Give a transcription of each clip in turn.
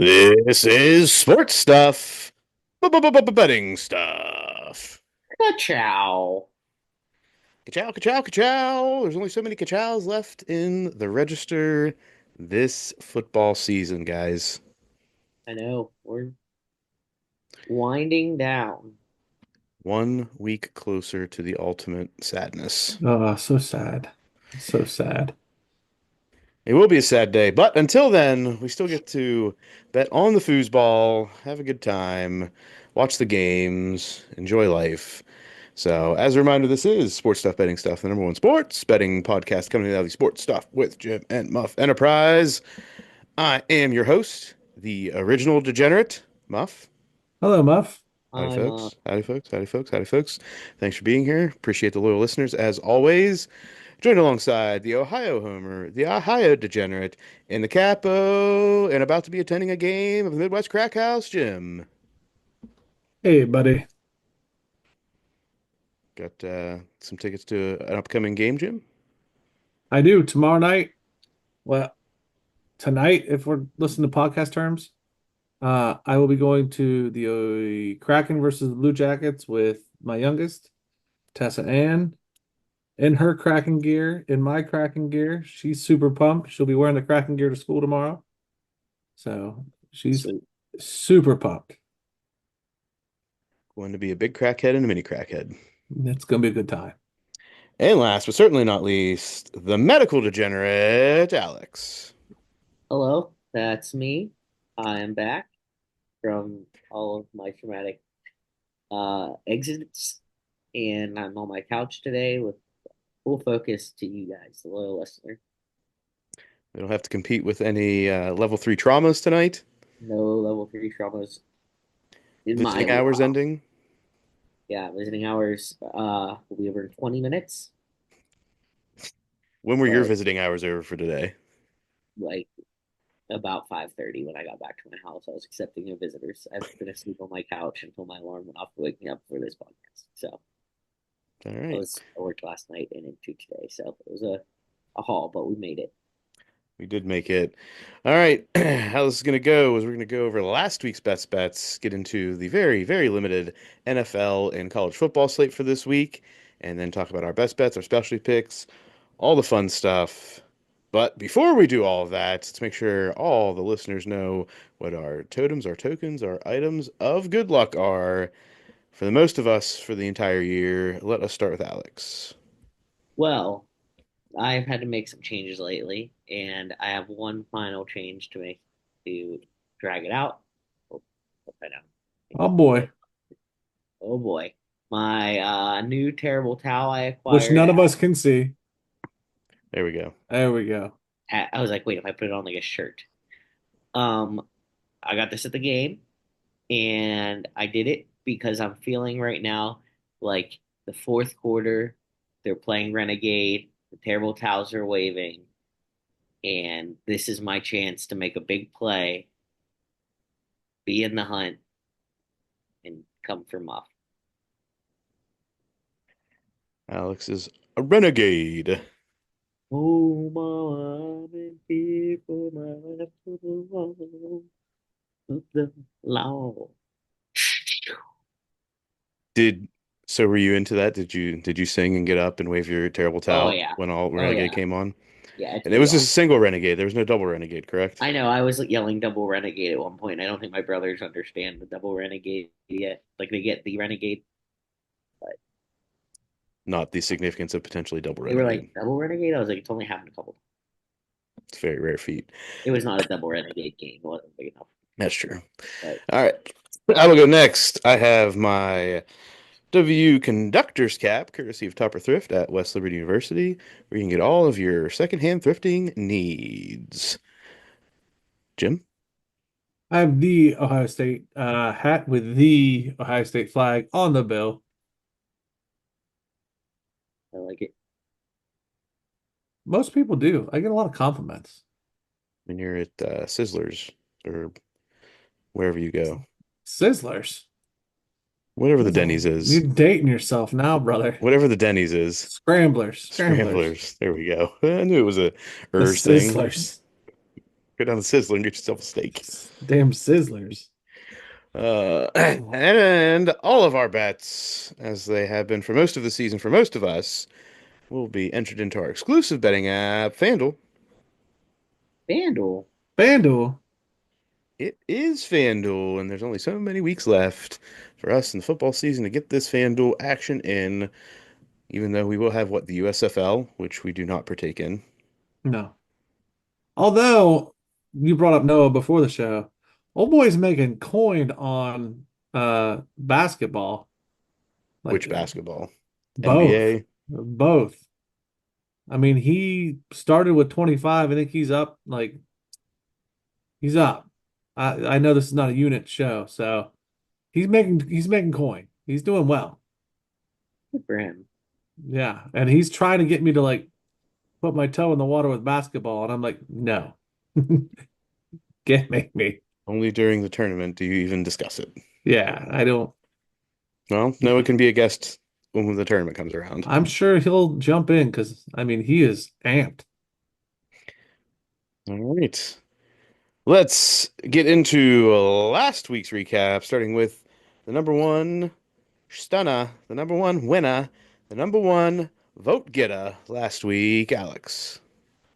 This is sports stuff. Betting stuff. Ka-chow. Ka-chow, ka-chow, ka-chow. There's only so many ka-chows left in the register this football season, guys. I know we're winding down. 1 week closer to the ultimate sadness. Oh, so sad. So sad. It will be a sad day, but until then, we still get to bet on the foosball, have a good time, watch the games, enjoy life. So, as a reminder, this is Sports Stuff Betting Stuff, the number one sports betting podcast coming out of the sports stuff with Jim and Muff Enterprise. I am your host, the original degenerate, Muff. Hello, Muff. Howdy, I'm folks. Howdy, folks. Howdy, folks. Howdy, folks. Thanks for being here. Appreciate the loyal listeners as always. Joined alongside the Ohio Homer, the Ohio Degenerate, and the Capo, and about to be attending a game of the Midwest Crack House, Jim. Hey, buddy. Got some tickets to an upcoming game, Jim? I do tomorrow night. Well, tonight, if we're listening to podcast terms, I will be going to the Kraken versus the Blue Jackets with my youngest, Tessa Ann, in her Kraken gear, in my Kraken gear. She's super pumped. She'll be wearing the Kraken gear to school tomorrow. So she's sweet. super pumped. Going to be a big crackhead and a mini crackhead. It's gonna be a good time. And last but certainly not least, the medical degenerate, Alex. Hello, that's me. I am back from all of my traumatic exits, and I'm on my couch today with full focus to you guys, the loyal listener. We don't have to compete with any level 3 traumas tonight. No level three traumas in my Visiting hours wow. ending. Yeah, visiting hours will be over in 20 minutes, When were your but visiting hours over for today? like about 5:30 when I got back to my house. I was accepting no visitors. I've been asleep on my couch until my alarm went off to wake me up for this podcast. So All I right. was I worked last night and into today. So it was a haul, but we made it. We did make it. All right. How this is going to go is we're going to go over last week's best bets, get into the very, very limited NFL and college football slate for this week, and then talk about our best bets, our specialty picks, all the fun stuff. But before we do all of that, let's make sure all the listeners know what our totems, our tokens, our items of good luck are for the most of us for the entire year. Let us start with Alex. Well, I've had to make some changes lately, and I have one final change to make to drag it out. Oh, upside down. Oh boy, Oh boy. My new terrible towel I which acquired. none of us can see. There we go. There we go. I was like, wait, if I put it on like a shirt. Um, I got this at the game, and I did it because I'm feeling right now like the fourth quarter, they're playing Renegade, the terrible towels are waving, and this is my chance to make a big play, be in the hunt, and come for Muff. Alex is a renegade. Oh, mama, I'm in here for my love of the law. Did so were you into that? Did you sing and get up and wave your terrible Oh towel yeah. when all Oh Renegade yeah. came on? Yeah, it's And it pretty was just a awesome. single Renegade. There was no double Renegade, correct? I know. I was like, yelling double renegade at one point. I don't think my brothers understand the double renegade yet. Like they get the renegade, but Not the significance of potentially double they were like Renegade. double renegade. I was like, it's only happened a couple times. It's a very rare feat. It was not a double renegade game. It wasn't big enough. That's true. But All right. I will go next. I have my WU Conductor's Cap, courtesy of Topper Thrift at West Liberty University, where you can get all of your secondhand thrifting needs. Jim? I have the Ohio State hat with the Ohio State flag on the bill. I like it. Most people do. I get a lot of compliments. When you're at Sizzlers or wherever you go. Sizzlers. Whatever the Denny's Sizzle. is. You're dating yourself now, brother. Whatever the Denny's is. Scramblers. Scramblers. Scramblers. There we go. I knew it was a The Urs thing. Sizzlers. Go down the Sizzler and get yourself a steak. Damn Sizzlers. And all of our bets, as they have been for most of the season for most of us, will be entered into our exclusive betting app, FanDuel. FanDuel. FanDuel. It is FanDuel, and there's only so many weeks left for us in the football season to get this FanDuel action in, even though we will have what, the USFL, which we do not partake in. No. Although you brought up Noah before the show, old boy's making coin on basketball. Which Like basketball? both. NBA? Both. I mean, he started with 25. I think he's up. I know this is not a unit show, so he's making coin. He's doing well. Good for him. Yeah. And he's trying to get me to like put my toe in the water with basketball, and I'm like, no. Can't make me. Only during the tournament do you even discuss it. Yeah, I don't. Well, Noah can be a guest when the tournament comes around. I'm sure he'll jump in because I mean he is amped. All right. Let's get into last week's recap, starting with the number one stunner, the number one winner, the number one vote getter last week, Alex.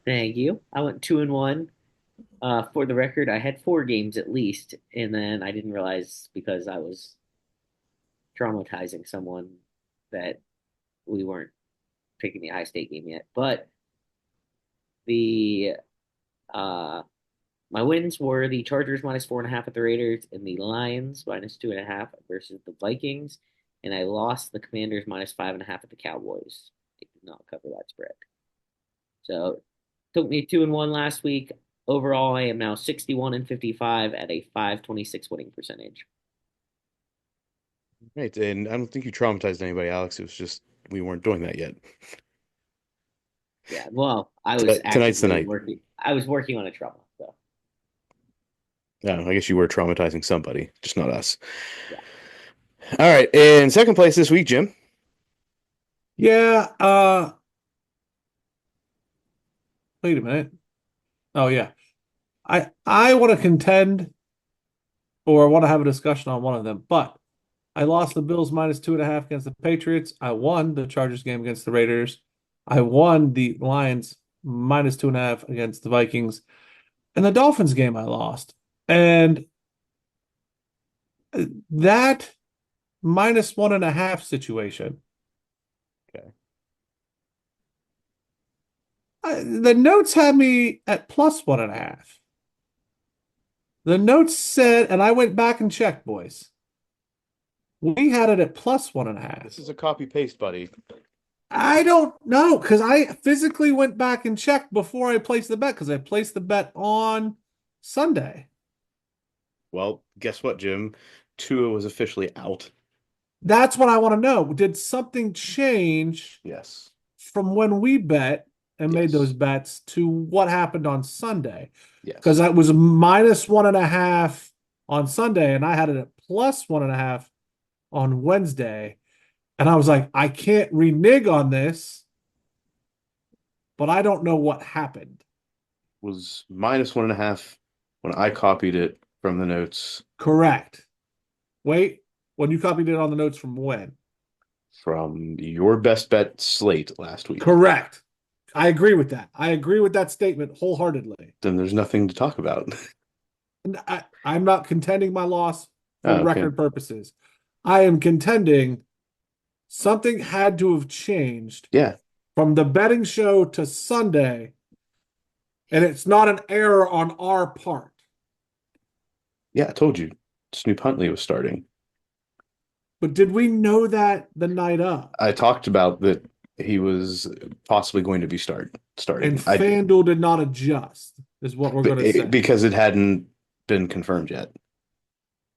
Thank you. I went 2-1. For the record, I had 4 games at least, and then I didn't realize because I was traumatizing someone that we weren't picking the high state game yet. But the uh my wins were the Chargers -4.5 at the Raiders and the Lions -2.5 versus the Vikings. And I lost the Commanders -5.5 at the Cowboys. They did not cover that spread. So took me 2-1 last week. Overall, I am now 61-55 at a 526 winning percentage. Right, and I don't think you traumatized anybody, Alex. It was just we weren't doing that yet. Yeah, well, I was Tonight's the actively night. working. I was working on a trauma. So Yeah, I guess you were traumatizing somebody, just not us. yeah, All right, in second place this week, Jim. Yeah, wait a minute. Oh yeah. I want to contend or want to have a discussion on one of them, but I lost the Bills -2.5 against the Patriots. I won the Chargers game against the Raiders. I won the Lions -2.5 against the Vikings. And the Dolphins game I lost. And that -1.5 situation. Okay. The notes had me at +1.5. The notes said, and I went back and checked, boys. We had it at +1.5. This is a copy paste, buddy. I don't know because I physically went back and checked before I placed the bet because I placed the bet on Sunday. Well, guess what, Jim? Tua was officially out. That's what I want to know. Did something change Yes. from when we bet and made those Yes. bets to what happened on Sunday? Because Yes. that was -1.5 on Sunday, and I had it at +1.5 on Wednesday. And I was like, I can't renege on this, but I don't know what happened. Was -1.5 when I copied it from the notes Correct. Wait, when you copied it on the notes from when? from your best bet slate last week. Correct. I agree with that. I agree with that statement wholeheartedly. Then there's nothing to talk about. And I'm not contending my loss for Oh, okay. record purposes. I am contending something had to have changed Yeah. from the betting show to Sunday, and it's not an error on our part. Yeah, I told you. Snoop Huntley was starting. But did we know that the night of? I talked about that he was possibly going to be And starting. FanDuel did not adjust, is what we're going to say. Because it hadn't been confirmed yet.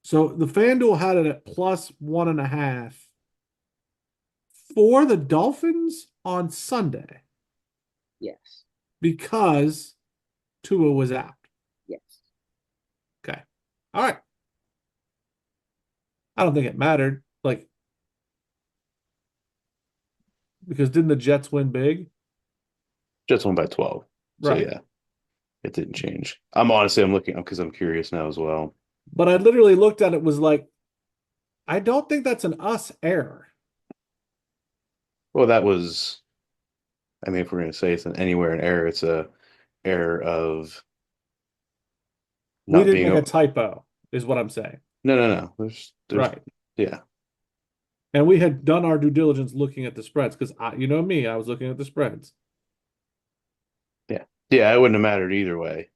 So the FanDuel had it at +1.5 for the Dolphins on Sunday yes, because Tua was out. yes. Okay. All right. I don't think it mattered. Like, because didn't the Jets win big? Jets won by 12. So Right. yeah. It didn't change. I'm looking up because I'm curious now as well. But I literally looked at it was like, I don't think that's an us error. Well, that was, I mean, if we're going to say it's an anywhere an error, it's a error of We not didn't being. make a typo, is what I'm saying. No, no, no. There's, Right. yeah, And we had done our due diligence looking at the spreads because you know me, I was looking at the spreads. yeah, yeah. It wouldn't have mattered either way.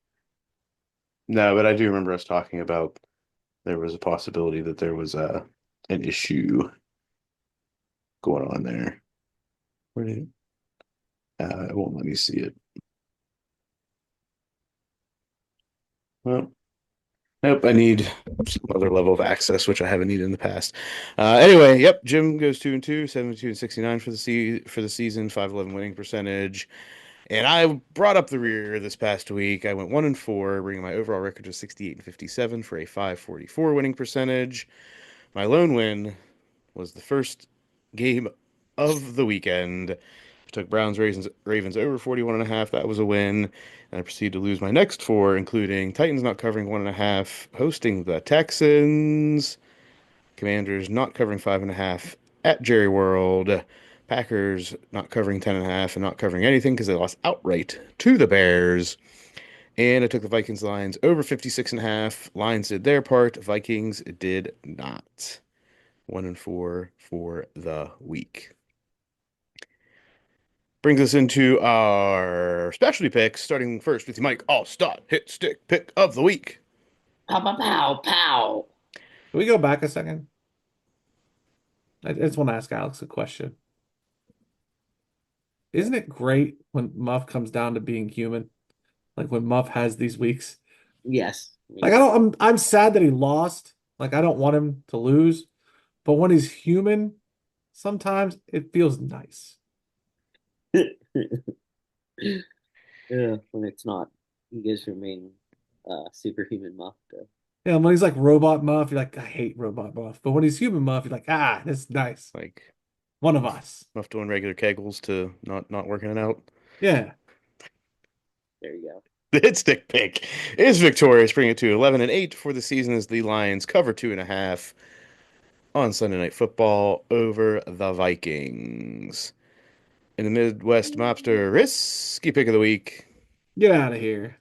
No, but I do remember us talking about there was a possibility that there was an issue going on there. Where did it won't let me see it. Well, nope, I need some other level of access, which I haven't needed in the past. Anyway, yep, Jim goes 2-2, 72 and 69 for the season, 511 winning percentage. And I brought up the rear this past week. I went 1-4, bringing my overall record to 68 and 57 for a 544 winning percentage. My lone win was the first game of the weekend. I took Ravens over 41 and a half. That was a win. And I proceeded to lose my next four, including Titans not covering 1.5, hosting the Texans, Commanders not covering 5.5 at Jerry World, Packers not covering 10.5 and not covering anything because they lost outright to the Bears. And I took the Vikings lines over 56.5. Lions did their part. Vikings did not. 1-4 for the week. Brings us into our specialty picks, starting first with the Mike All-Star Hit Stick Pick of the Week. Pow, pow, pow, pow. Can we go back a second? I just want to ask Alex a question. Isn't it great when Muff comes down to being human? Like when Muff has these weeks. Yes. Like I'm sad that he lost. Like I don't want him to lose. But when he's human, sometimes it feels nice. Yeah, when it's not. You guys remain superhuman Muff, though. Yeah, when he's like robot Muff, you're like, I hate robot Muff. But when he's human Muff, you're like, ah, this is nice. Like One of Muff, us. Muff doing regular kegels to not working it out. Yeah. There you go. The Hit Stick Pick is victorious, bringing it to 11 and 8 for the season as the Lions cover 2.5 on Sunday Night Football over the Vikings. In the Midwest Mobster Risky Pick of the Week, Get out of here.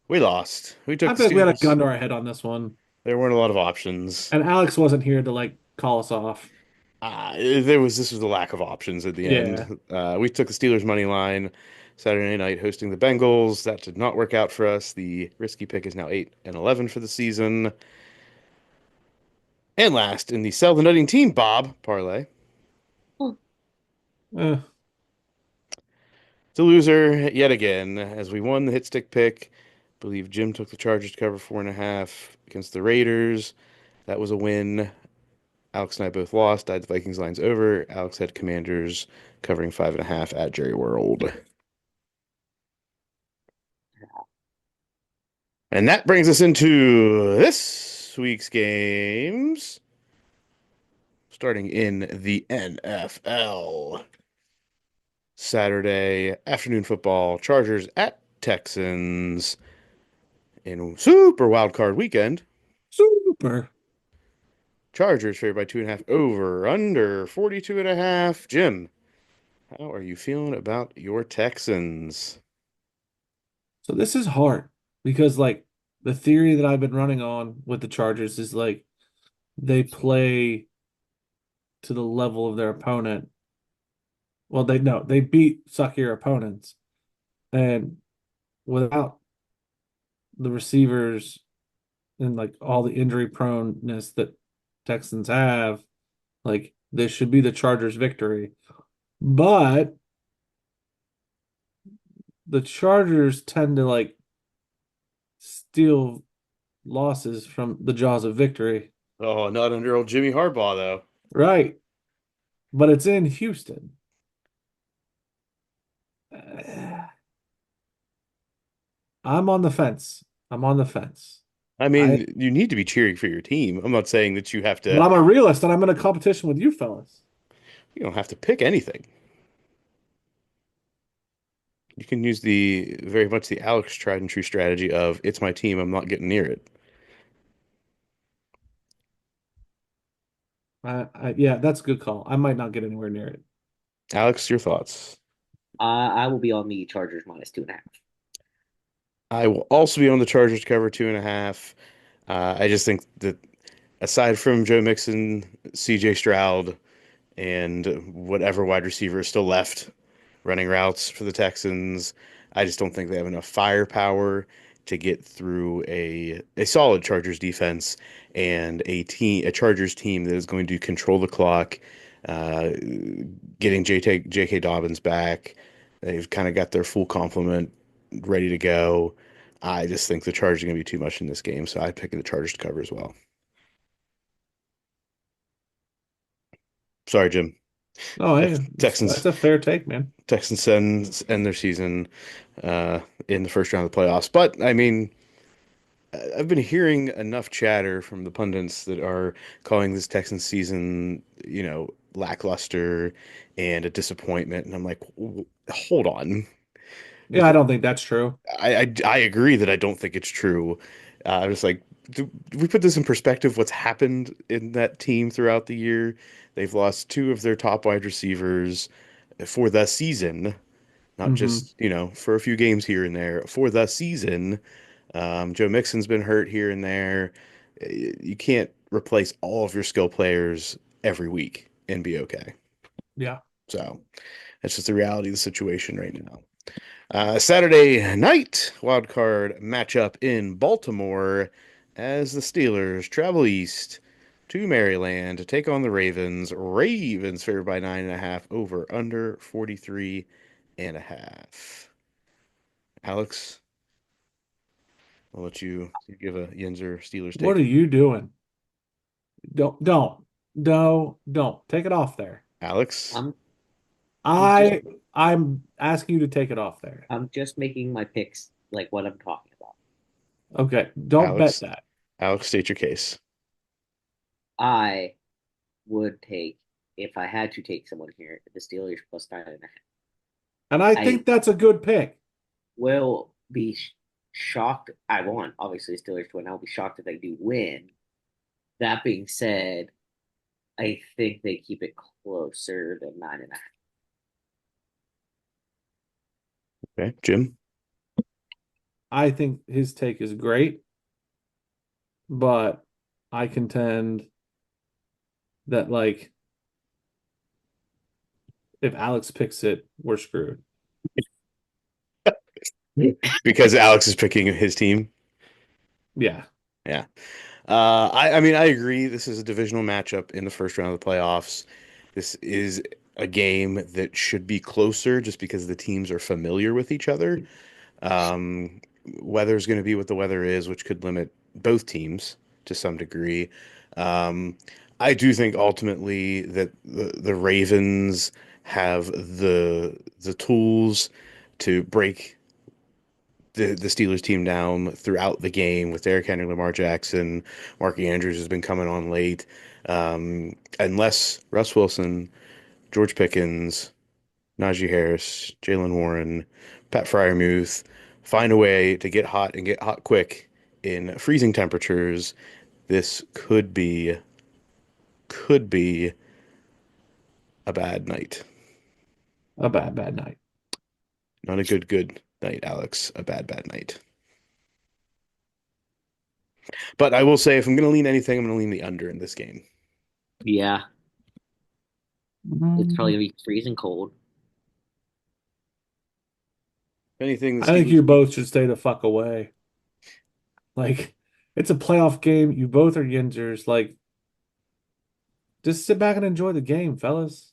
we lost. We took I the feel like we had a Steelers. gun to our head on this one. There weren't a lot of options. And Alex wasn't here to like call us off. This was the lack of options at the Yeah. end. We took the Steelers money line Saturday night hosting the Bengals. That did not work out for us. The risky pick is now 8 and 11 for the season. And last in the sell the nutting team Bob parlay. Huh. Eh. It's a loser yet again as we won the hit stick pick. I believe Jim took the Chargers to cover 4.5 against the Raiders. That was a win. Alex and I both lost. I had the Vikings lines over. Alex had Commanders covering 5.5 at Jerry World. And that brings us into this week's games, starting in the NFL. Saturday afternoon football, Chargers at Texans in super wild card weekend. Super. Chargers favored by 2.5 over under 42.5. Jim, how are you feeling about your Texans? So this is hard because like the theory that I've been running on with the Chargers is like they play to the level of their opponent. Well, they no, they beat suckier opponents. And without the receivers and like all the injury proneness that Texans have, like this should be the Chargers' victory. But the Chargers tend to like steal losses from the jaws of victory. Oh, not under old Jimmy Harbaugh, though. Right. But it's in Houston. I'm on the fence. I'm on the fence. I I mean, you need to be cheering for your team. I'm not saying that you have but to, I'm a realist and I'm in a competition with you fellas. you don't have to pick anything. You can use the very much the Alex tried and true strategy of it's my team, I'm not getting near it. Yeah, that's a good call. I might not get anywhere near it. Alex, your thoughts? I will be on the Chargers minus 2.5. I will also be on the Chargers to cover 2.5. I just think that aside from Joe Mixon, CJ Stroud, and whatever wide receiver is still left running routes for the Texans, I just don't think they have enough firepower to get through a solid Chargers defense and a Chargers team that is going to control the clock, uh, getting J.K. Dobbins back. They've kind of got their full complement ready to go. I just think the Chargers are going to be too much in this game, so I pick the Chargers to cover as well. Sorry, Jim. Oh, hey, that's Texans a fair take, man. Texans end their season in the first round of the playoffs. But I mean, I've been hearing enough chatter from the pundits that are calling this Texans season, lackluster and a disappointment, and I'm like, hold on. Yeah, I don't think that's true. I agree that I don't think it's true. I'm just like, do we put this in perspective? What's happened in that team throughout the year? They've lost two of their top wide receivers for the season, not Hmm. just, for a few games here and there, for the season. Joe Mixon's been hurt here and there. You can't replace all of your skill players every week and be okay. Yeah. So that's just the reality of the situation right now. Saturday night wild card matchup in Baltimore as the Steelers travel east to Maryland to take on the Ravens. Ravens favored by 9.5 over under 43.5. Alex, I'll let you give a Yinzer Steelers What take. are you doing? Don't, no, don't take it off there. Alex, I'm I'm just I I'm asking you to take it off there. I'm just making my picks like what I'm talking about. Okay, don't bet Alex, that. Alex, state your case. I would take if I had to take someone here, the Steelers plus 9.5. And I I think that's a good pick. will be shocked. I want obviously the Steelers to win. I'll be shocked if they do win. That being said, I think they keep it closer than 9.5. Okay, Jim, I think his take is great, but I contend that like if Alex picks it, we're screwed. because Alex is picking his team. Yeah. Yeah. I mean, I agree. This is a divisional matchup in the first round of the playoffs. This is a game that should be closer just because the teams are familiar with each other. Um, Weather's going to be what the weather is, which could limit both teams to some degree. Um, I do think ultimately that the Ravens have the tools to break the Steelers team down throughout the game with Derrick Henry, Lamar Jackson, Mark Andrews has been coming on late. Unless Russ Wilson, George Pickens, Najee Harris, Jalen Warren, Pat Fryermuth find a way to get hot quick in freezing temperatures, this could be a bad night. A bad night. Not a good night, Alex. A bad night. But I will say, if I'm going to lean anything, I'm going to lean the under in this game. Yeah, it's Mm, probably gonna be freezing cold. If anything, the I think you Steelers beat. both should stay the fuck away. Like, it's a playoff game. You both are yinzers. Like, just sit back and enjoy the game, fellas.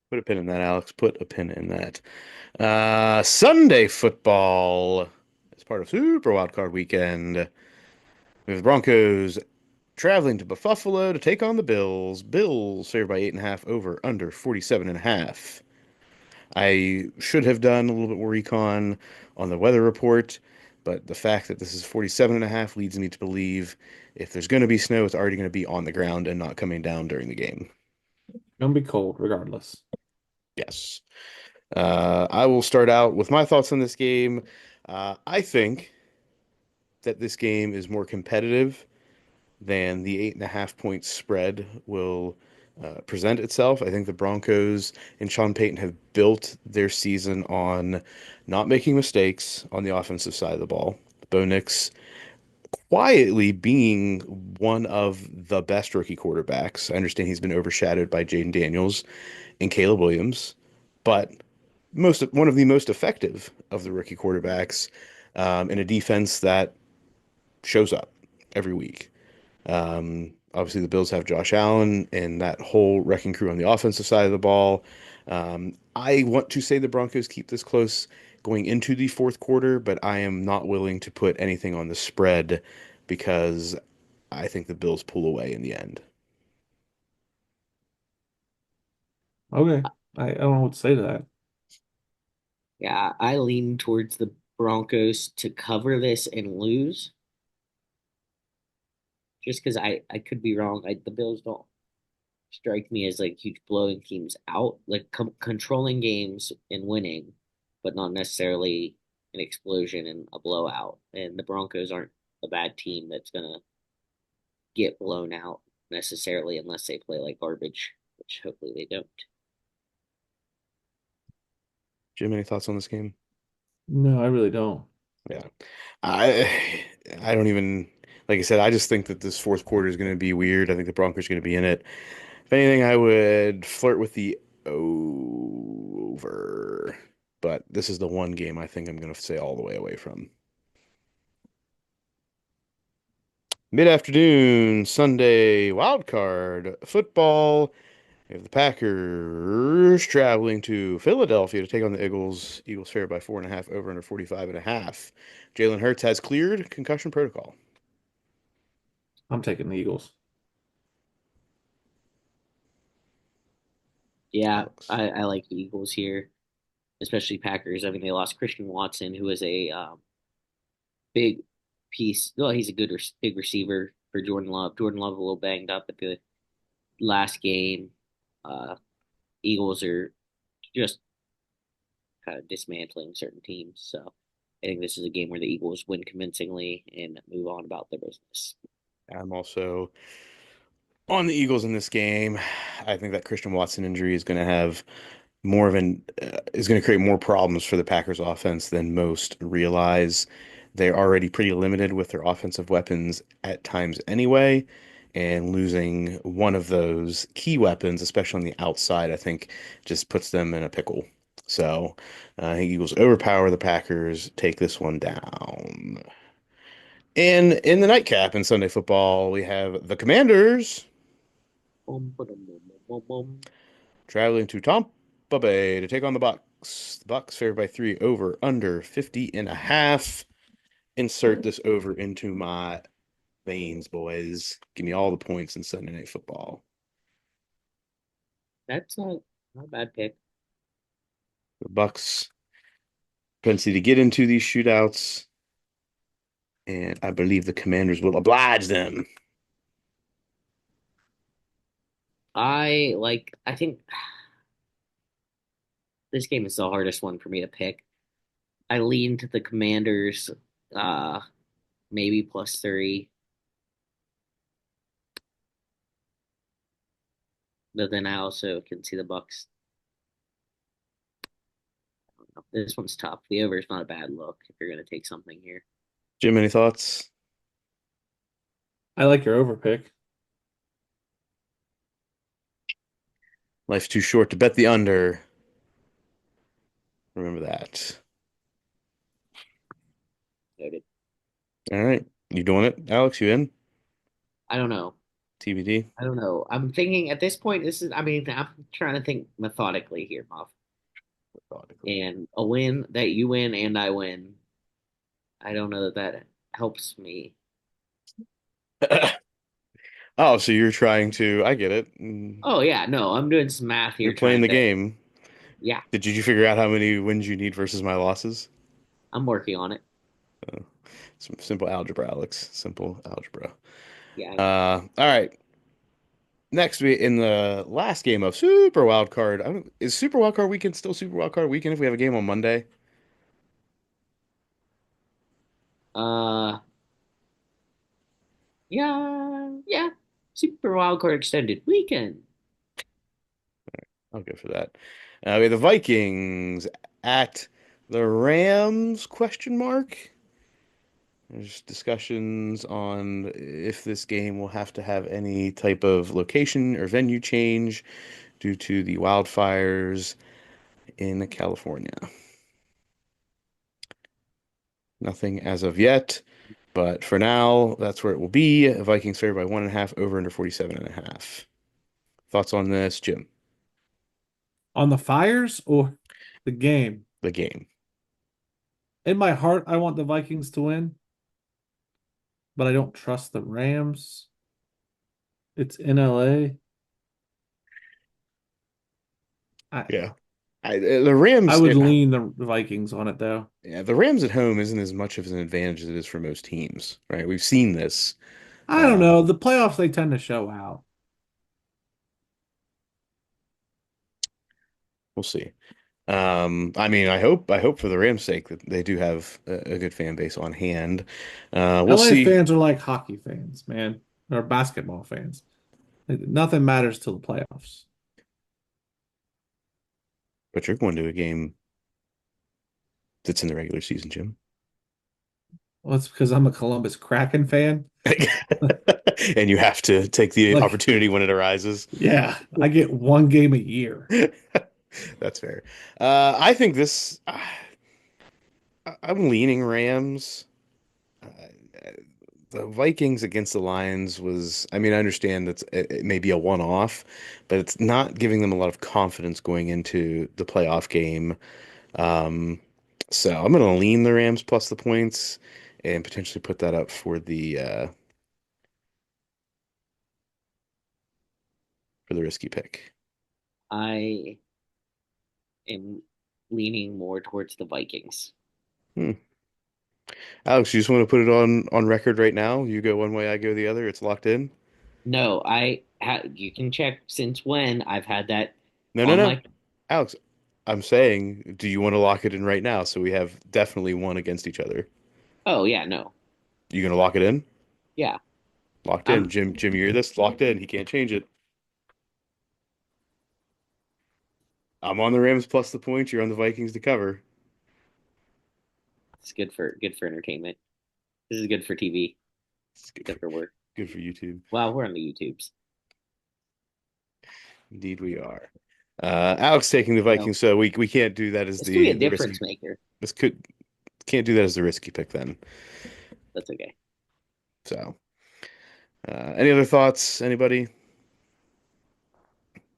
Put a pin in that, Alex. Put a pin in that. Sunday football as part of Super Wildcard Weekend. We have the Broncos traveling to Buffalo to take on the Bills. Bills favored by 8.5 over under 47.5. I should have done a little bit more recon on the weather report, but the fact that this is 47.5 leads me to believe if there's going to be snow, it's already going to be on the ground and not coming down during the game. Gonna be cold regardless. Yes. I will start out with my thoughts on this game. I think that this game is more competitive than the 8.5 point spread will present itself. I think the Broncos and Sean Payton have built their season on not making mistakes on the offensive side of the ball. Bo Nix quietly being one of the best rookie quarterbacks. I understand he's been overshadowed by Jaden Daniels and Caleb Williams, but one of the most effective of the rookie quarterbacks in a defense that shows up every week. Obviously, the Bills have Josh Allen and that whole wrecking crew on the offensive side of the ball. I want to say the Broncos keep this close going into the fourth quarter, but I am not willing to put anything on the spread because I think the Bills pull away in the end. Okay. I don't know what to say to that. Yeah, I lean towards the Broncos to cover this and lose, just because I could be wrong. The Bills don't strike me as like huge blowing teams out, like controlling games and winning, but not necessarily an explosion and a blowout. And the Broncos aren't a bad team that's gonna get blown out necessarily unless they play like garbage, which hopefully they don't. Jim, any thoughts on this game? No, I really don't. Yeah. I don't even like I said, I just think that this fourth quarter is going to be weird. I think the Broncos are going to be in it. If anything, I would flirt with the over. But this is the one game I think I'm going to stay all the way away from. Mid-afternoon, Sunday, wild card football. We have the Packers traveling to Philadelphia to take on the Eagles. Eagles favored by 4.5, over under 45.5. Jalen Hurts has cleared concussion protocol. I'm taking the Eagles. Yeah, Alex. I like the Eagles here, especially Packers. I mean, they lost Christian Watson, who was a big piece. Well, he's a big receiver for Jordan Love. Jordan Love a little banged up at the last game. Uh, Eagles are just kind of dismantling certain teams. So I think this is a game where the Eagles win convincingly and move on about their business. I'm also on the Eagles in this game. I think that Christian Watson injury is going to have more of an is going to create more problems for the Packers offense than most realize. They're already pretty limited with their offensive weapons at times anyway, and losing one of those key weapons, especially on the outside, I think just puts them in a pickle. So I think Eagles overpower the Packers, take this one down. And in the nightcap in Sunday football, we have the Commanders Bum, ba-dum, bum, bum, bum. traveling to Tampa Bay to take on the Bucks. The Bucks favored by 3, over under 50.5. Insert this over into my veins, boys. Give me all the points in Sunday Night Football. That's not a bad pick. The Bucks propensity to get into these shootouts, and I believe the Commanders will oblige them. I think this game is the hardest one for me to pick. I lean to the Commanders, uh, maybe +3, but then I also can see the Bucks. This one's tough. The over is not a bad look if you're going to take something here. Jim, any thoughts? I like your over pick. Life's too short to bet the under. Remember that. Noted. All right. You doing it, Alex? You in? I don't know. TBD? I don't know. I'm thinking at this point, I mean, I'm trying to think methodically here, Muff. Methodically. And a win that you win and I win, I don't know that that helps me. Oh, so you're trying to, I get it. Mm, Oh, yeah, no, I'm doing some math you're here playing trying the to, game. yeah, Did you figure out how many wins you need versus my losses? I'm working on it. Some simple algebra, Alex. Simple algebra. Yeah, I know. All right. next week in the last game of Super Wild Card. Is Super Wild Card Weekend still Super Wild Card Weekend if we have a game on Monday? Uh, yeah, yeah. Super Wildcard Extended Weekend. I'll go for that. We have the Vikings at the Rams, question mark. There's discussions on if this game will have to have any type of location or venue change due to the wildfires in California. Nothing as of yet, but for now, that's where it will be. Vikings favored by 1.5, over under 47.5. Thoughts on this, Jim? On the Fires or the game? The game. In my heart, I want the Vikings to win, but I don't trust the Rams. It's in LA. I Yeah. The I Rams, would lean the Vikings on it though. yeah, the Rams at home isn't as much of an advantage as it is for most teams, right? We've seen this. I don't Um, know. The playoffs they tend to show out. we'll see. I mean, I hope for the Rams' sake that they do have a good fan base on hand. We'll LA see. fans are like hockey fans, man, or basketball fans. Nothing matters till the playoffs. But you're going to a game that's in the regular season, Jim. Well, it's because I'm a Columbus Kraken fan. And you have to take the Like, opportunity when it arises. yeah, I get one game a year. That's fair. I think this. I'm leaning Rams. Uh, the Vikings against the Lions was, I mean, I understand that it may be a one-off, but it's not giving them a lot of confidence going into the playoff game. Um, so I'm going to lean the Rams plus the points and potentially put that up for the risky pick. I am leaning more towards the Vikings. Hmm. Alex, you just want to put it on record right now? You go one way, I go the other. It's locked in. No, you can check since when I've had that No, no, on no. my. Alex, I'm saying, do you want to lock it in right now so we have definitely one against each other? Oh yeah, no. You gonna lock it in? Yeah. Locked in. I'm Jim, you hear this? Locked in. He can't change it. I'm on the Rams plus the points. You're on the Vikings to cover. It's good for entertainment. This is good for TV, It's good good for work. good for YouTube. Wow, we're on the YouTubes. Indeed, we are. Alex taking the No, Vikings, so we can't do that as this could be a the risky. difference maker. This could Can't do that as the risky pick then. That's okay. So, any other thoughts? Anybody?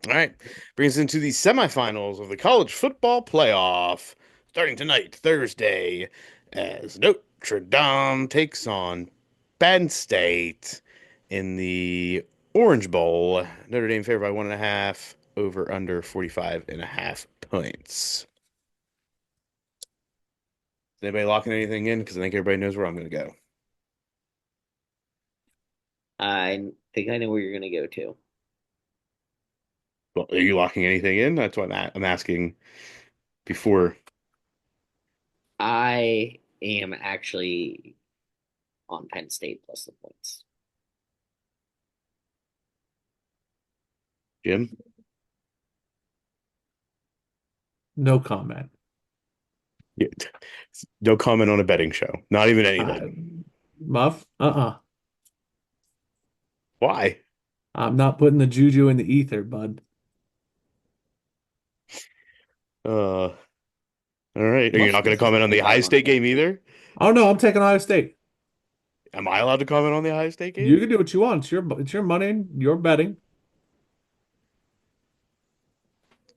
All right, brings us into the semifinals of the college football playoff, starting tonight, Thursday, as Notre Dame takes on Penn State in the Orange Bowl. Notre Dame favored by 1.5, over under 45.5 points. Is anybody locking anything in? Because I think everybody knows where I'm going to go. I think I know where you're gonna go to. Well, are you locking anything in? That's what I'm asking before. I am actually on Penn State plus the points. Jim? No comment. Yeah. No comment on a betting show. Not even Uh, anything. Muff? Why? I'm not putting the juju in the ether, bud. Uh, all right. Are you Muff's not going to supposed to comment on the stand by Ohio on State Penn game State. either? Oh no, I'm taking Ohio State. Am I allowed to comment on the Ohio State You game? can do what you want. It's your money, your betting.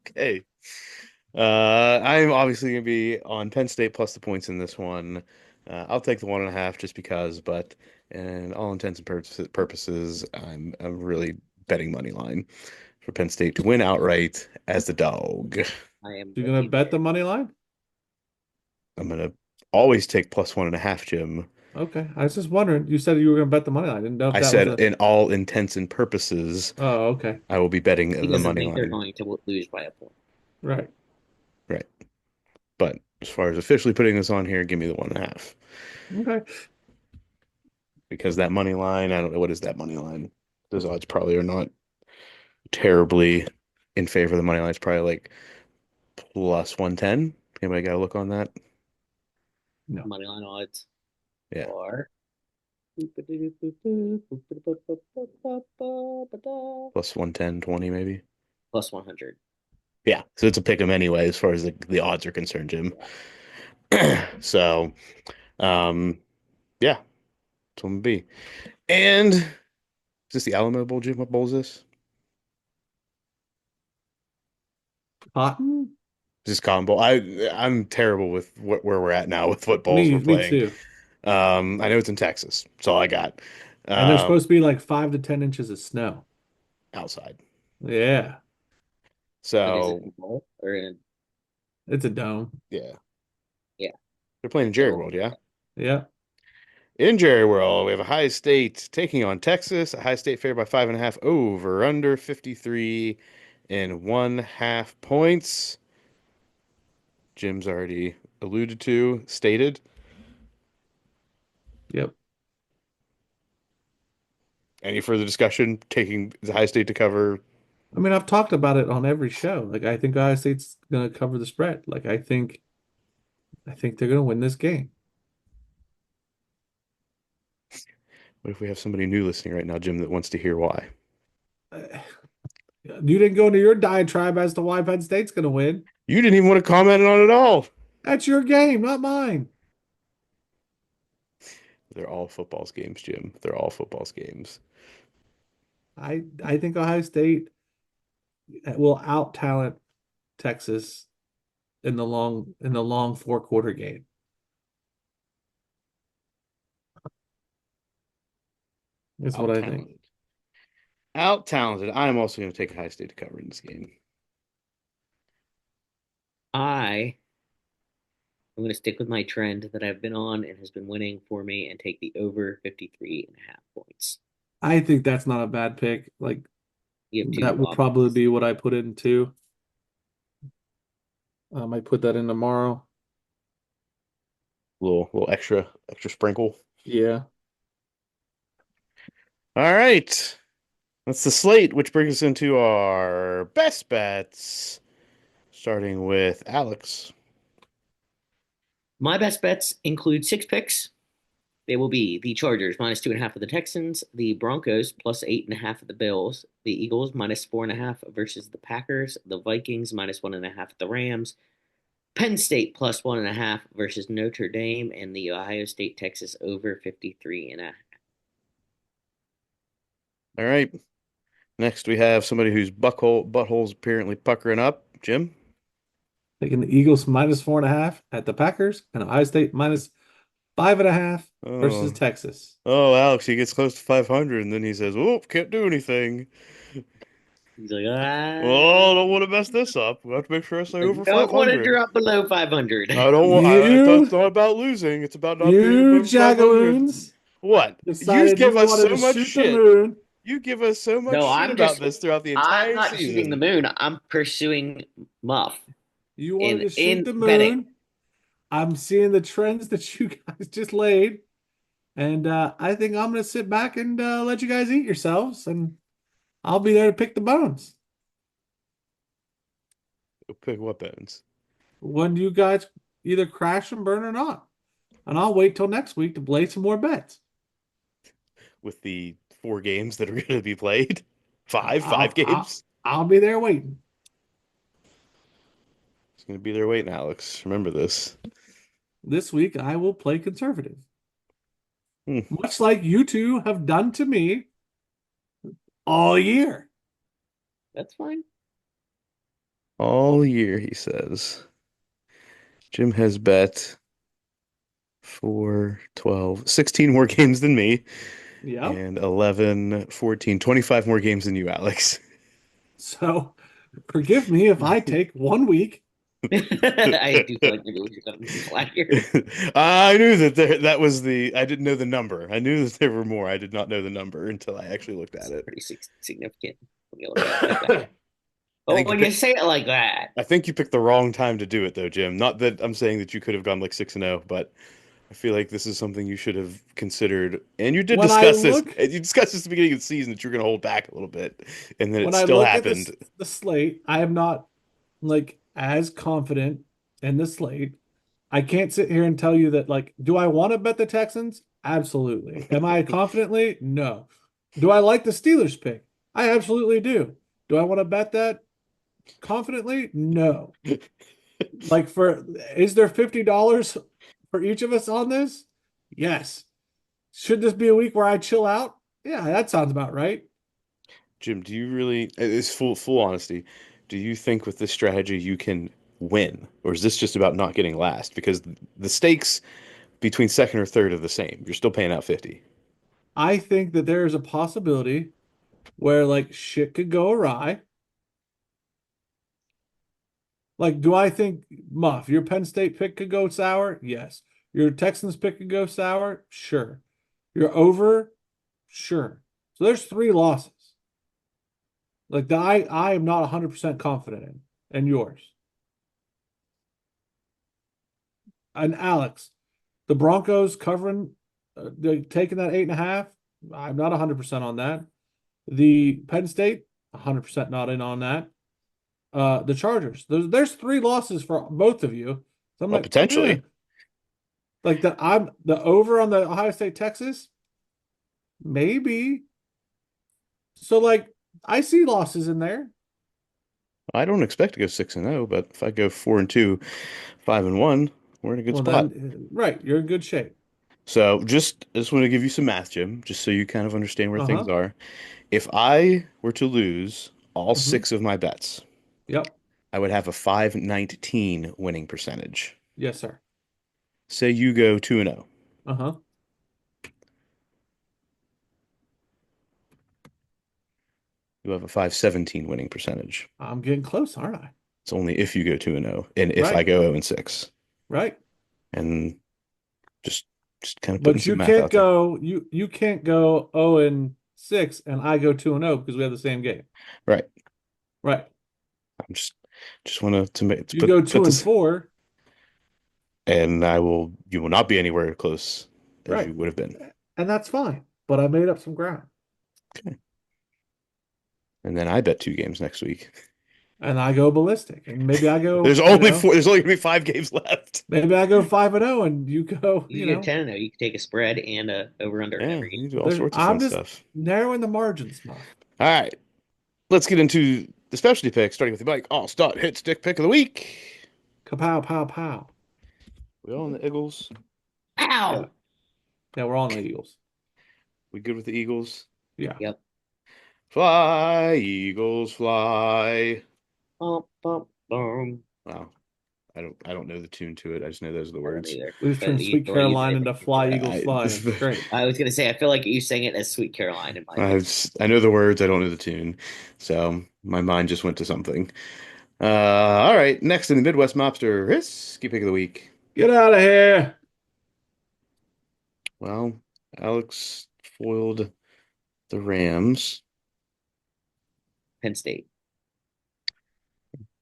Okay. I'm obviously going to be on Penn State plus the points in this one. I'll take the 1.5 just because, but in all intents and purposes, I'm really betting money line for Penn State to win outright as the dog. I am You're with gonna you bet the there. money line? I'm gonna always take plus 1.5, Jim. Okay. I was just wondering. You said you were going to bet the money line. I didn't know if I that was said, a. in all intents and purposes, Oh, okay. I will be betting He the doesn't money think they're line. going to lose by a point. Right. Right. But as far as officially putting this on here, give me the 1.5. Okay. Because that money line, I don't know, what is that money line? Those odds probably are not terribly in favor of the money line. It's probably like plus 110. Anybody got to look on that? No. Money line odds Yeah. are Plus 110, 20 maybe. plus 100. Yeah. So it's a pick 'em anyway, as far as the odds are concerned, Jim. Yeah. So, um, yeah, that's what I'm gonna be. And is this the Alamo Bowl, Jim? What bowl is this? Cotton? Is this Cotton Bowl? I'm terrible with where we're at now with what bowls we're Me playing. too. I know it's in Texas. That's all I got. And there's Um, supposed to be like 5 to 10 inches of snow. outside. Yeah. But is it So in bowl or in? It's a dome. yeah, Yeah. they're playing in Jerry So World, yeah. Yeah. In Jerry World, we have Ohio State taking on Texas. Ohio State favored by 5.5 over under 53.5 points. Jim's already alluded to, stated. Yep. Any further discussion? Taking the Ohio State to cover. I mean, I've talked about it on every show. Like, I think Ohio State's going to cover the spread. Like, I think they're going to win this game. What if we have somebody new listening right now, Jim, that wants to hear why? Uh, You didn't go into your diatribe as to why Penn State's going to win. You didn't even want to comment on it all. That's your game, not mine. They're all football's games, Jim. They're all football's games. I think Ohio State will out talent Texas in the long 4-quarter game. Is what Out I think. talented. Out talented. I'm also going to take Ohio State to cover in this game. I am going to stick with my trend that I've been on and has been winning for me and take the over 53.5 points. I think that's not a bad pick. Like You have that two will probably options. be what I put in too. I might put that in tomorrow. Little extra sprinkle. Yeah. All right. That's the slate, which brings us into our best bets, starting with Alex. My best bets include six picks. They will be the Chargers -2.5 of the Texans, the Broncos +8.5 of the Bills, the Eagles -4.5 versus the Packers, the Vikings -1.5 of the Rams, Penn State +1.5 versus Notre Dame, and the Ohio State Texas over 53.5. All right. Next, we have somebody whose butthole's apparently puckering up. Jim? Taking the Eagles -4.5 at the Packers and Ohio State -5.5 versus Oh, Texas. oh, Alex, he gets close to 500, and then he says, "Oh, can't do anything." He's like, Oh, I don't want to mess this up. We have to make sure I stay I over don't want to 500. drop below 500. I don't want. It's You, not about losing. It's about not being you above 500. Jagaloons What? You decided give you us wanted so to much shoot the shit. moon. You give us so much No, shit about this throughout the I'm entire not shooting the season. moon. I'm pursuing Muff You wanted in to shoot in the betting. moon. I'm seeing the trends that you guys just laid. And I think I'm going to sit back and let you guys eat yourselves. And I'll be there to pick the bones. Pick what bones? When you guys either crash and burn or not. And I'll wait till next week to play some more bets. With the 4 games that are going to be played? I'll, Five I'll, I'll, games? I'll be there waiting. It's going to be there waiting, Alex. Remember this. This week, I will play conservative. Hmm. Much like you two have done to me all year. That's fine. All year, he says. Jim has bet 4, 12, 16 more games than me, Yep. and 11, 14, 25 more games than you, Alex. So forgive me if I take 1 week I do feel like maybe we should cut him some slack here. I knew that that was the. I didn't know the number. I knew that there were more. I did not know the number until I actually looked at It's it. pretty significant when you look at it like that. I But think you when you picked. say it like that, I think you picked the wrong time to do it, though, Jim. Not that I'm saying that you could have gone like 6-0, but I feel like this is something you should have considered. And you did When I discuss this. look You discussed this at the beginning of the season that you're going to hold back a little bit, and then it when I still look at happened. the slate, I am not like as confident in the slate. I can't sit here and tell you that like, do I want to bet the Texans? Absolutely. Am I confidently? No. Do I like the Steelers pick? I absolutely do. Do I want to bet that confidently? No. Like for is there $50 for each of us on this? Yes. Should this be a week where I chill out? Yeah, that sounds about right. Jim, do you really, it's full honesty, do you think with this strategy you can win? Or is this just about not getting last? Because the stakes between second or third are the same. You're still paying out 50. I think that there is a possibility where like shit could go awry. Like, do I think Muff, your Penn State pick could go sour? Yes. Your Texans pick could go sour? Sure. Your over? Sure. So there's three losses. Like that I am not 100% confident in. And yours. And Alex, the Broncos covering, they're taking that 8.5. I'm not 100% on that. The Penn State, 100% not in on that. The Chargers, there's three losses for both of you. So I'm Well, like, eh. potentially. Like I'm the over on the Ohio State Texas, maybe. So like I see losses in there. I don't expect to go 6-0, but if I go 4-2, 5-1, we're in a good Well spot. then, right, you're in good shape. So I just want to give you some math, Jim, just so you kind of understand where things Uh-huh. are. If I were to lose all Mm-hmm. six of my bets, Yep. I would have a 519 winning percentage. Yes, sir. Say you go 2-0. Uh-huh. You have a 517 winning percentage. I'm getting close, aren't I? It's only if you go 2-0 and if I Right. go 0-6. Right. And just just kind of putting But some math out there. you can't go 0-6 and I go 2-0 because we have the same game. Right. Right. I'm just want to make to You go put two and this four. and you will not be anywhere close as Right. you would have been. And that's fine. But I made up some ground. Okay. And then I bet two games next week. And I go ballistic. And maybe I There's go, only four, there's only gonna be five games left. maybe I go 5-0 and you go, you go 10 and 0. You can take a spread and a over under in Yeah, every you game. can do all sorts of I'm fun just stuff. narrowing the margins, Muff. All right. Let's get into the specialty picks, starting with the Mike Allstott hit stick pick of the week. Kapow, pow, pow. We all in the Eagles. Yeah. Ow! Yeah, we're all in the Eagles. We good with the Eagles? Yeah. Yep. Fly, Eagles, fly. Bum, bum, bum. Wow. I don't know the tune to it. I just know those are the I don't words. either. We've But turned Sweet the way you Caroline say into it, Fly, Eagles, I Fly, and it's great. I was gonna say I feel like you sang it as Sweet Caroline in my opinion. I know the words. I don't know the tune. So my mind just went to something. All right. Next in the Midwest Mobster risky pick of the week. Get out of here. Well, Alex foiled the Rams. Penn State.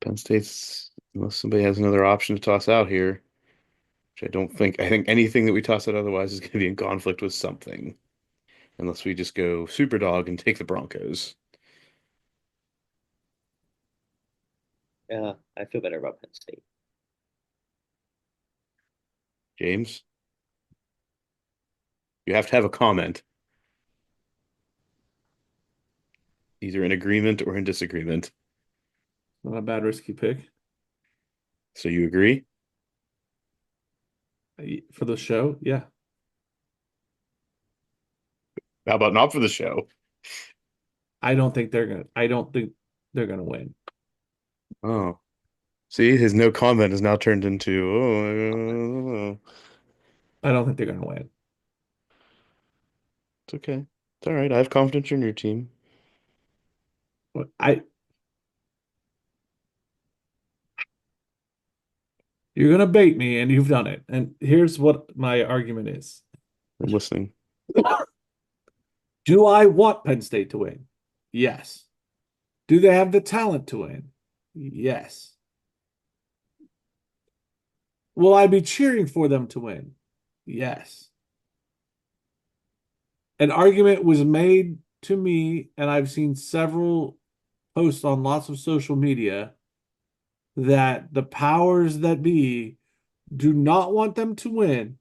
Penn State's, unless somebody has another option to toss out here, which I don't think. I think anything that we toss out otherwise is going to be in conflict with something, unless we just go super dog and take the Broncos. I feel better about Penn State. James, you have to have a comment, either in agreement or in disagreement. Not a bad risky pick So you agree? for the show. Yeah. How about not for the show? I don't think they're gonna win. Oh, see, his no comment has now turned into, oh, I don't think they're gonna win. it's okay. It's all right. I have confidence in your team. But I You're gonna bait me, and you've done it. And here's what my argument is. I'm listening. Do I want Penn State to win? Yes. Do they have the talent to win? Yes. Will I be cheering for them to win? Yes. An argument was made to me, and I've seen several posts on lots of social media that the powers that be do not want them to win,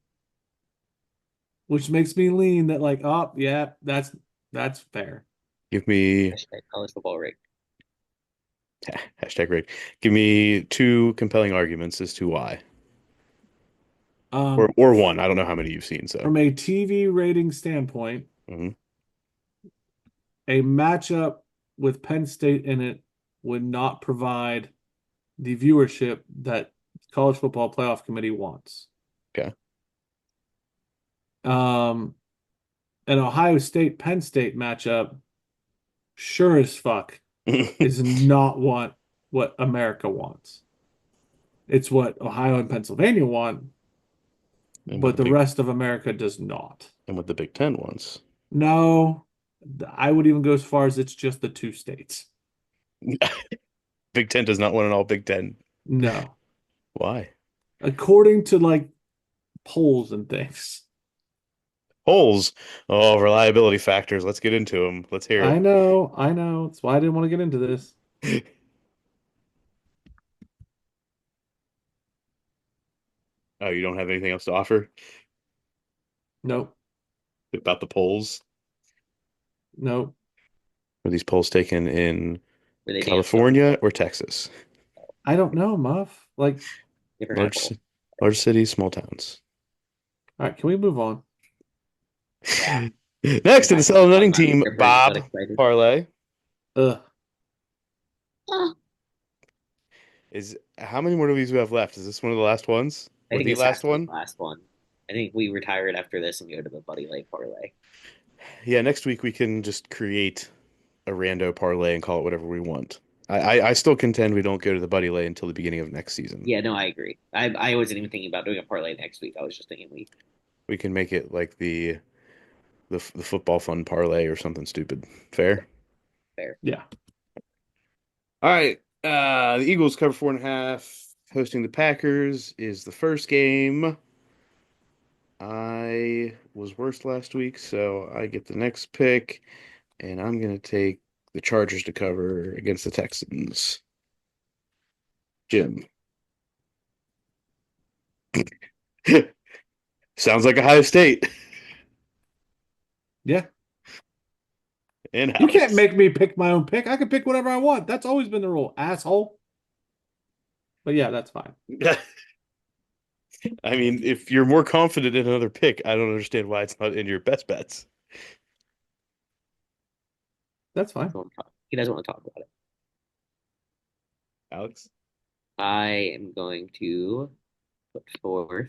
which makes me lean that like, oh yeah, that's fair. Give me Hashtag college football rig. hashtag Rick. Give me two compelling arguments as to why, Um, or one. I don't know how many you've seen. So, from a TV rating standpoint, mhm. a matchup with Penn State in it would not provide the viewership that college football playoff committee wants. Okay. Um, an Ohio State Penn State matchup, sure as fuck, is not what America wants. It's what Ohio and Pennsylvania want, And what but the the big rest of America does not. and what the Big Ten wants. No, I would even go as far as it's just the two states. Big Ten does not want an all Big Ten. No. Why? According to like polls and things. Holes. Oh, reliability factors. Let's get into them. Let's hear I know, I know. That's why I didn't want to get into this. it. Oh, you don't have anything else to offer Nope, about the polls? nope. Were these polls taken in Were they damn so California or Texas? I don't know, Muff. Like, different kind of Large, poll? large cities, small towns. all right, can we move on? Yeah. Next to the Back Sullivan talking Nutting about team, strippers, not Bob excited. Parlay Ugh. Ah, is how many more of these we have left? Is this one of the last ones I or think the this has last to be one? the last one. I think we retire it after this and go to the Buddy Lake parlay. Yeah, next week we can just create a rando parlay and call it whatever we want. I still contend we don't go to the Buddy Lay until the beginning of next season. Yeah, no, I agree. I wasn't even thinking about doing a parlay next week. I was just thinking we We can make it like the football fun parlay or something stupid. Fair? fair. Yeah. All right. The Eagles cover 4.5. Hosting the Packers is the first game. I was worst last week, so I get the next pick, and I'm gonna take the Chargers to cover against the Texans. Jim. Sounds like Ohio State Yeah. You can't in-house. make me pick my own pick. I can pick whatever I want. That's always been the rule, asshole. But yeah, that's fine. I mean, if you're more confident in another pick, I don't understand why it's not in your best bets. That's fine. He doesn't want to talk about it. Alex? I am going to put forth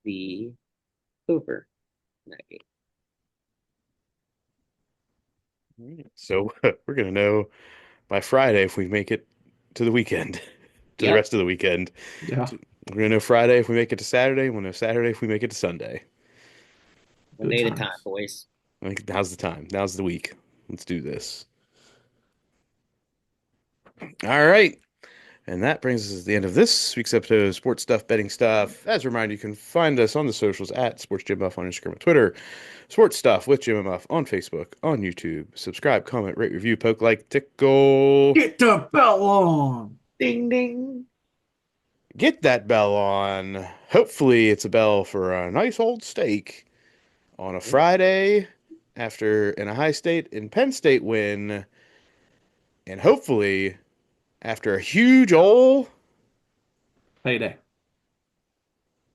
the over in that game. So we're gonna know by Friday if we make it to the weekend, to the Yep. rest of the weekend. Yeah. We're gonna know Friday if we make it to Saturday. We'll know Saturday if we make it to Sunday. One Good day at a time, times. boys. Like, now's the time. Now's the week. Let's do this. All right. And that brings us to the end of this week's episode of Sports Stuff, Betting Stuff. As a reminder, you can find us on the socials at Sports Jim Muff on Instagram and Twitter, Sports Stuff with Jim and Muff on Facebook, on YouTube. Subscribe, comment, rate, review, poke, like, tickle. Get the bell on. Ding ding. Get that bell on. Hopefully, it's a bell for a nice old steak on a Friday after an Ohio State and Penn State win. And hopefully, after a huge old Payday.